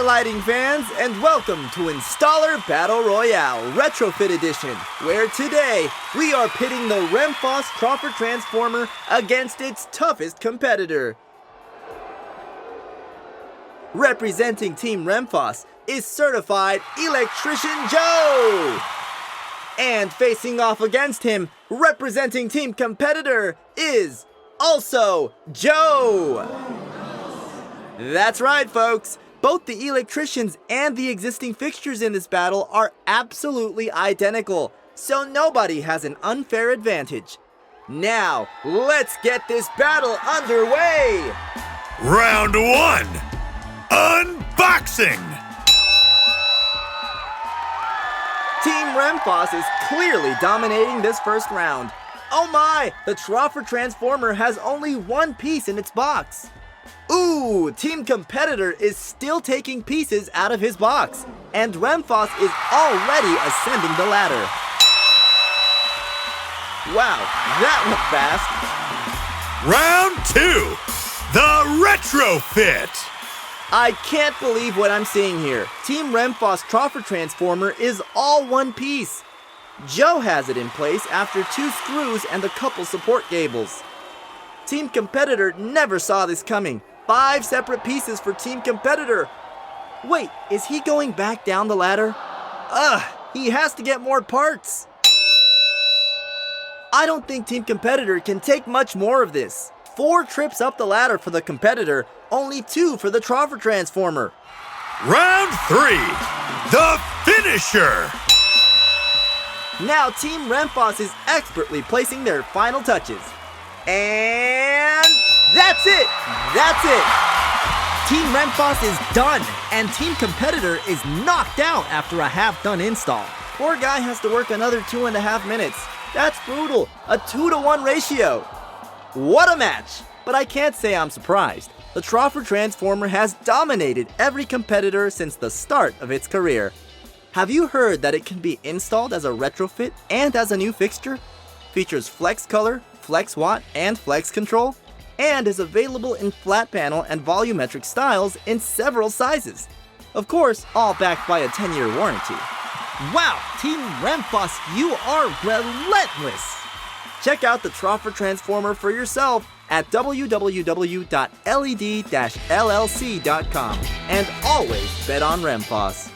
there, lighting fans, and welcome to Installer Battle Royale Retrofit Edition, where today we are pitting the Remfoss Troffer Transformer against its toughest competitor. Representing Team Remfoss is Certified Electrician Joe! And facing off against him, representing Team Competitor, is also Joe! That's right, folks! Both the electricians and the existing fixtures in this battle are absolutely identical, so nobody has an unfair advantage. Now, let's get this battle underway! Round 1, Unboxing! Team Remfoss is clearly dominating this first round. Oh my, the Troffer Transformer has only one piece in its box. Ooh, Team Competitor is still taking pieces out of his box, and Remfoss is already ascending the ladder. Wow, that went fast. Round 2, the RETROFIT! I can't believe what I'm seeing here. Team Remfoss Troffer Transformer is all one piece. Joe has it in place after 2 screws and a couple support cables. Team Competitor never saw this coming. 5 separate pieces for Team Competitor. Wait, is he going back down the ladder? He has to get more parts. I don't think Team Competitor can take much more of this. 4 trips up the ladder for the Competitor, only 2 for the Troffer Transformer. Round 3, the finisher! Now Team Remfoss is expertly placing their final touches. And that's it! That's it! Team Remfoss is done, and Team Competitor is knocked out after a half-done install. Poor guy has to work another 2.5 minutes. That's brutal, a 2-to-1 ratio. What a match! But I can't say I'm surprised. The Troffer Transformer has dominated every competitor since the start of its career. Have you heard that it can be installed as a retrofit and as a new fixture? Features flex color, flex watt, and flex control, and is available in flat panel and volumetric styles in several sizes. Of course, all backed by a 10-year warranty. Wow, Team Remfoss, you are relentless! Check out the Troffer Transformer for yourself at www.led-llc.com, and always bet on Remfoss.